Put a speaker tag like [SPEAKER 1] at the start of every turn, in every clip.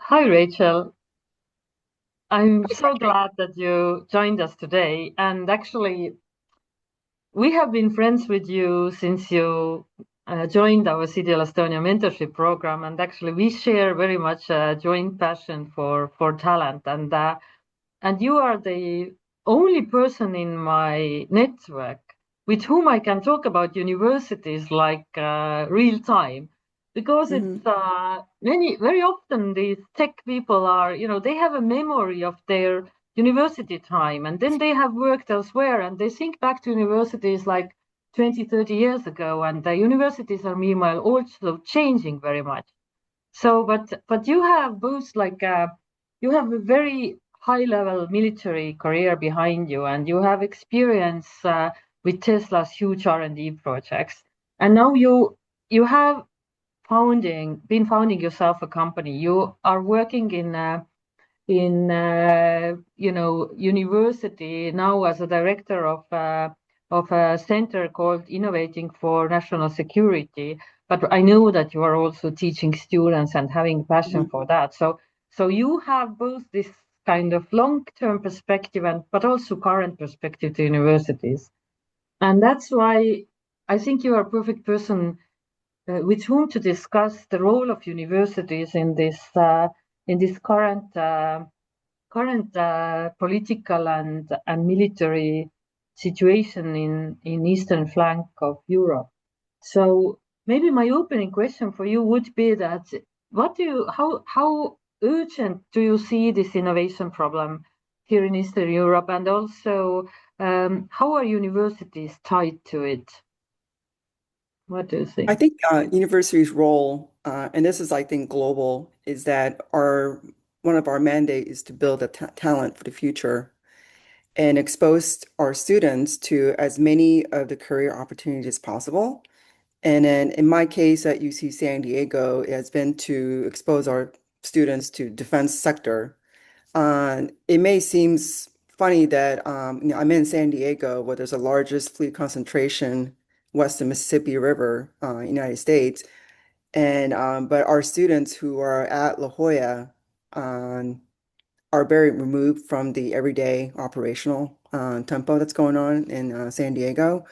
[SPEAKER 1] Hi, Rachel. I'm so glad that you joined us today. And actually, we have been friends with you since you joined our CDL Estonia mentorship program. And actually, we share very much a joint passion for talent. And you are the only person in my network with whom I can talk about universities like real time, because
[SPEAKER 2] Hmm.
[SPEAKER 1] it's very often these tech people are, they have a memory of their university time, and then they have worked elsewhere and they think back to universities like 20, 30 years ago, and the universities are meanwhile also changing very much. So, but you have both you have a very high level military career behind you, and you have experience with Tesla's huge R&D projects, and now you have been founding yourself a company. You are working in university now as a director of a center called Innovating for National Security. But I know that you are also teaching students and having passion
[SPEAKER 2] Hmm.
[SPEAKER 1] for that. So you have both this kind of long-term perspective and but also current perspective to universities. And that's why I think you are a perfect person with whom to discuss the role of universities in this current political and military situation in eastern flank of Europe. So maybe my opening question for you would be that what do you how urgent do you see this innovation problem here in Eastern Europe, and also how are universities tied to it? What do you
[SPEAKER 2] I
[SPEAKER 1] think?
[SPEAKER 2] think university's role, and this is, I think, global, is that our one of our mandate is to build a ta talent for the future and expose our students to as many of the career opportunities as possible. And then in my case at UC San Diego, it has been to expose our students to defense sector. It may seem funny that I'm in San Diego, where there's the largest fleet concentration west of Mississippi River, United States, and but our students who are at La Jolla um, are very removed from the everyday operational tempo that's going on in San Diego.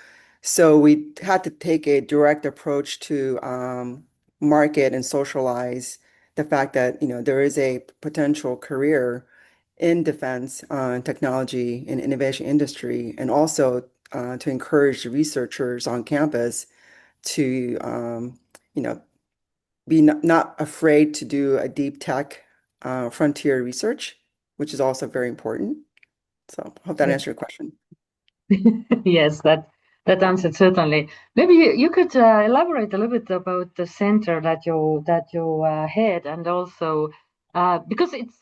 [SPEAKER 2] So we had to take a direct approach to market and socialize the fact that there is a potential career in defense, technology, and innovation industry, and also to encourage the researchers on campus to you know be not afraid to do a deep tech frontier research, which is also very important. So I hope that answered your question.
[SPEAKER 1] Yes, that answered certainly. Maybe you could elaborate a little bit about the center that you had, and also because it's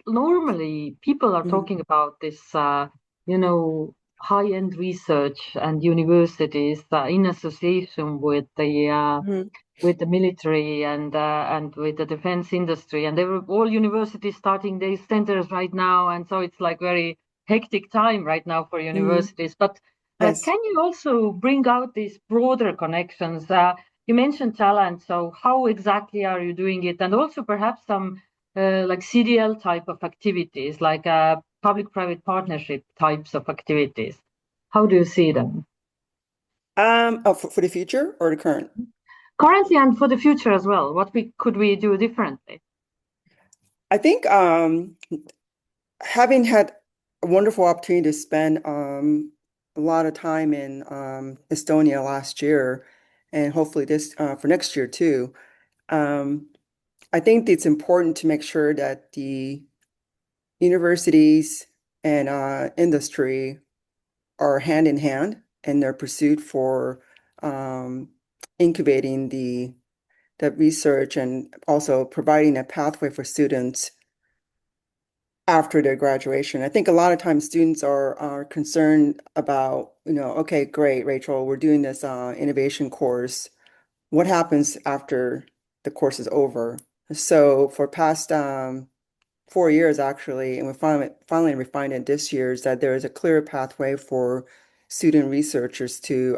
[SPEAKER 1] normally people are
[SPEAKER 2] Mhm.
[SPEAKER 1] talking about this, high-end research and universities in association
[SPEAKER 2] Mhm.
[SPEAKER 1] with the military and with the defense industry, and they were all universities starting these centers right now, and so it's like very hectic time right now for
[SPEAKER 2] Mhm.
[SPEAKER 1] universities. But
[SPEAKER 2] Yes.
[SPEAKER 1] can you also bring out these broader connections? You mentioned talent, so how exactly are you doing it? And also perhaps some like CDL type of activities, like public-private partnership types of activities. How do you see them
[SPEAKER 2] Oh, for the future or the current?
[SPEAKER 1] currently and for the future as well? What we could we do differently?
[SPEAKER 2] I think having had a wonderful opportunity to spend a lot of time in Estonia last year, and hopefully this for next year too. Um, I think it's important to make sure that the universities and industry are hand in hand in their pursuit for um, incubating the research and also providing a pathway for students after their graduation. I think a lot of times students are concerned about, okay, great, Rachel, we're doing this innovation course. What happens after the course is over? So for past 4 years actually, and we finally refined it this year, is that there is a clear pathway for student researchers to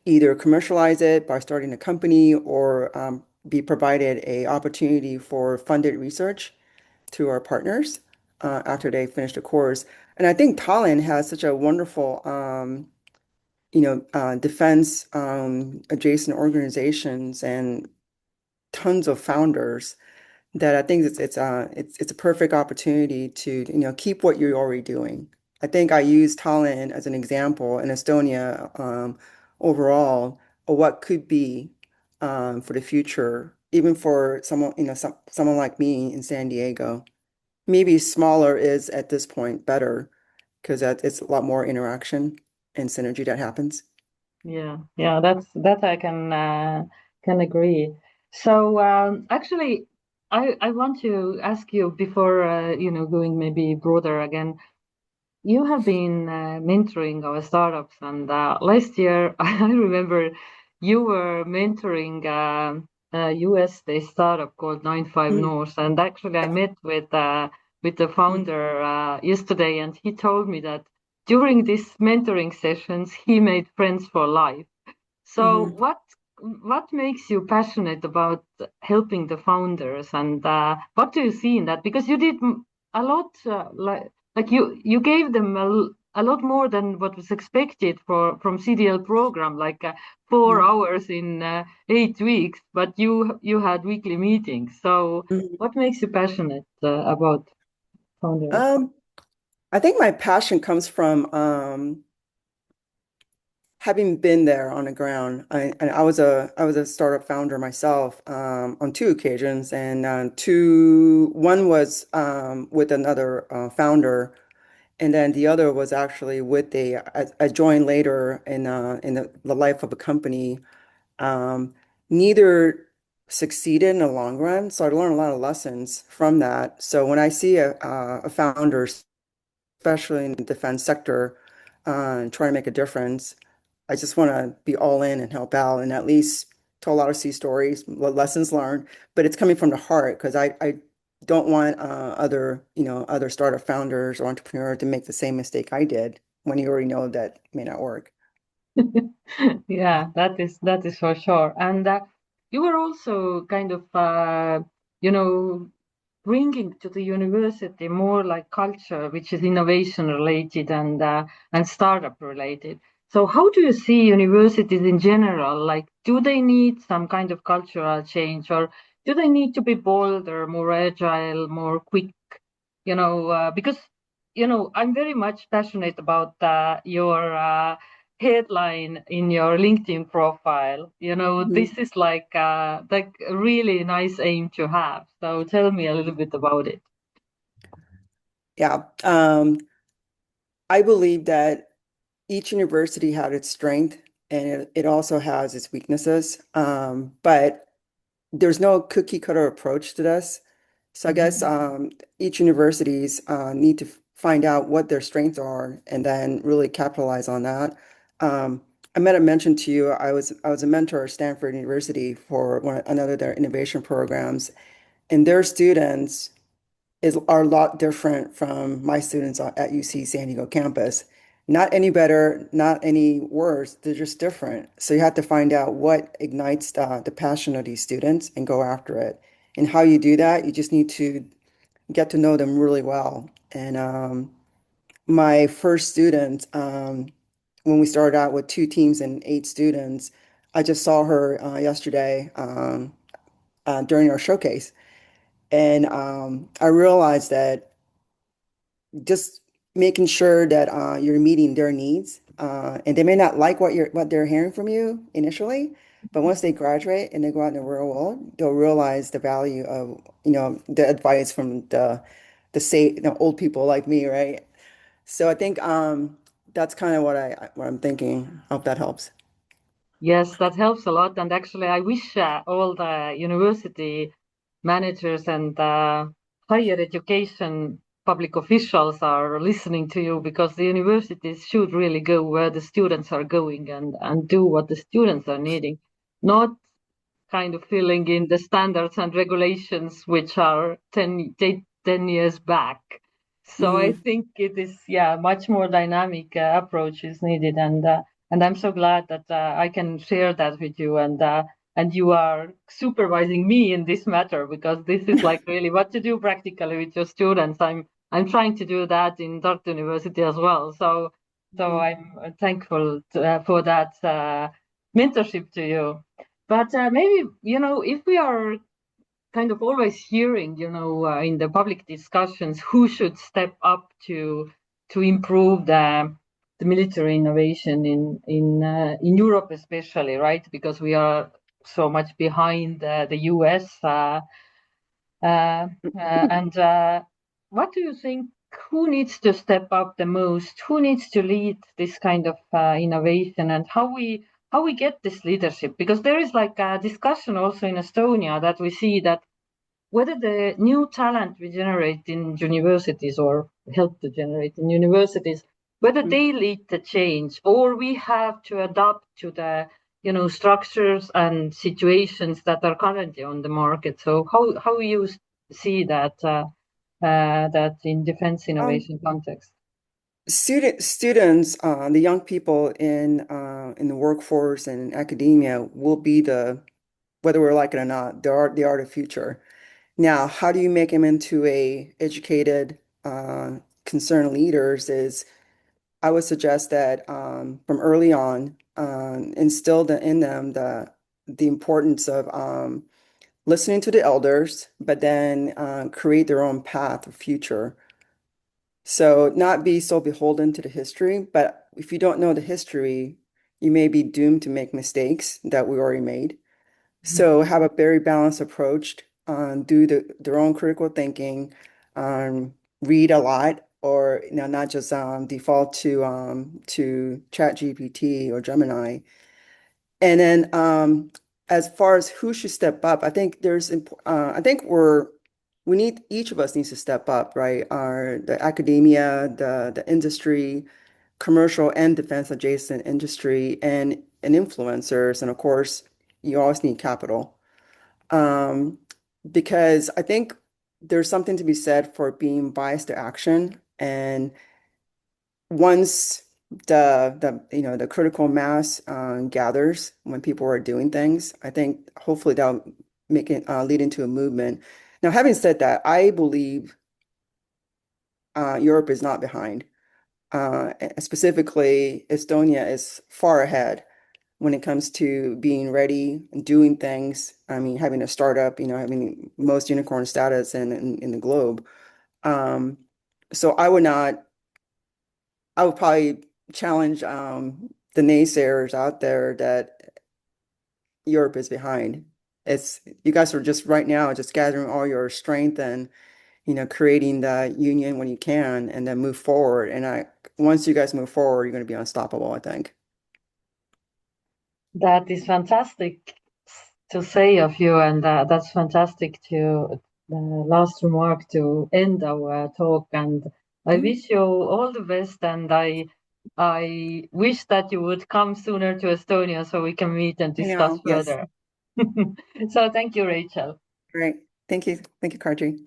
[SPEAKER 2] either commercialize it by starting a company or be provided a opportunity for funded research to our partners after they finish the course. And I think Tallinn has such a wonderful, defense adjacent organizations and tons of founders that I think it's a perfect opportunity to keep what you're already doing. I think I use Tallinn as an example in Estonia overall of what could be for the future, even for someone someone like me in San Diego. Maybe smaller is at this point better because it's a lot more interaction and synergy that happens.
[SPEAKER 1] Yeah, yeah, that I can agree. So actually, I want to ask you before going maybe broader again. You have been mentoring our startups, and last year I remember you were mentoring a US-based startup called 95
[SPEAKER 2] Mm,
[SPEAKER 1] North, and actually I
[SPEAKER 2] yeah.
[SPEAKER 1] met with the founder yesterday, and he told me that during these mentoring sessions he made friends for life. So
[SPEAKER 2] Hmm.
[SPEAKER 1] what makes you passionate about helping the founders, and what do you see in that? Because you did a lot, like you gave them a lot more than what was expected for from CDL program, like 4 hours in 8 weeks. But you had weekly meetings. So
[SPEAKER 2] Hmm.
[SPEAKER 1] what makes you passionate about founders?
[SPEAKER 2] Um, I think my passion comes from having been there on the ground. I was a startup founder myself on two occasions, and one was with another founder, and then the other was actually with I joined later in the life of a company. Um, Neither succeeded in the long run, so I learned a lot of lessons from that. So when I see a founder, especially in the defense sector, and try to make a difference, I just want to be all in and help out and at least tell a lot of sea stories, lessons learned, but it's coming from the heart because I don't want other startup founders or entrepreneurs to make the same mistake I did when you already know that may not work.
[SPEAKER 1] Yeah, that is for sure. And you were also kind of you know bringing to the university more like culture, which is innovation related and startup related. So how do you see universities in general? Like, do they need some kind of cultural change, or do they need to be bolder, more agile, more quick? Because I'm very much passionate about your headline in your LinkedIn profile.
[SPEAKER 2] Mhm.
[SPEAKER 1] This is like a really nice aim to have. So tell me a little bit about it.
[SPEAKER 2] Yeah. I believe that each university had its strength and it also has its weaknesses. But there's no cookie cutter approach to this. So I guess
[SPEAKER 1] Mhm.
[SPEAKER 2] each universities need to find out what their strengths are and then really capitalize on that. I might have mentioned to you I was a mentor at Stanford University for another of their innovation programs, and their students are a lot different from my students at UC San Diego campus. Not any better, not any worse. They're just different. So you have to find out what ignites the passion of these students and go after it. And how you do that, you just need to get to know them really well. And my first student, when we started out with two teams and 8 students, I just saw her yesterday during our showcase. And I realized that just making sure that you're meeting their needs. And they may not like what they're hearing from you initially, but once they graduate and they go out in the real world, they'll realize the value of, the advice from the old people like me, right? So I think that's kind of what I'm thinking. I hope that helps.
[SPEAKER 1] Yes, that helps a lot. And actually, I wish all the university managers and higher education public officials are listening to you, because the universities should really go where the students are going and do what the students are needing, not kind of filling in the standards and regulations which are 10 years back. So I
[SPEAKER 2] Hmm.
[SPEAKER 1] think it is, yeah, much more dynamic approach is needed. And I'm so glad that I can share that with you. And and you are supervising me in this matter, because this is like really what to do practically with your students. I'm trying to do that in Tartu University as well. So
[SPEAKER 2] Mhm.
[SPEAKER 1] I'm thankful for that mentorship to you. But maybe, if we are kind of always hearing, in the public discussions, who should step up to improve the military innovation in Europe, especially, right? Because we are so much behind the US. And what do you think? Who needs to step up the most? Who needs to lead this kind of innovation, and how we get this leadership? Because there is like a discussion also in Estonia that we see that whether the new talent we generate in universities or help to generate in universities, whether they lead the change or we have to adapt to the structures and situations that are currently on the market. So how you see that in defense
[SPEAKER 2] Um,
[SPEAKER 1] innovation context?
[SPEAKER 2] students, the young people in the workforce and in academia will be whether we like it or not, they are the future. Now, how do you make them into a educated, concerned leaders is I would suggest that from early on, instill in them the importance of listening to the elders, but then create their own path of future. So not be so beholden to the history, but if you don't know the history, you may be doomed to make mistakes that we already made. So have a very balanced approach, do their own critical thinking, read a lot, or not just default to ChatGPT or Gemini. And then as far as who should step up, I think we need each of us needs to step up, right? The academia, the industry, commercial and defense adjacent industry, and influencers, and of course, you always need capital. Um, because I think there's something to be said for being biased to action. And once the critical mass gathers when people are doing things, I think hopefully that'll make it lead into a movement. Now, having said that, I believe Europe is not behind. Specifically, Estonia is far ahead when it comes to being ready and doing things. I mean, having a startup, having most unicorn status in the globe. Um, so I would probably challenge the naysayers out there that Europe is behind. It's you guys are just right now just gathering all your strength and creating the union when you can, and then move forward. And once you guys move forward, you're going to be unstoppable, I think.
[SPEAKER 1] That is fantastic to say of you, and that's fantastic to last remark to end our talk. And I
[SPEAKER 2] Mhm.
[SPEAKER 1] wish you all the best, and I wish that you would come sooner to Estonia so we can meet and
[SPEAKER 2] I
[SPEAKER 1] discuss
[SPEAKER 2] know. Yes.
[SPEAKER 1] further. So thank you, Rachel.
[SPEAKER 2] Great. Thank you. Thank you, Karji.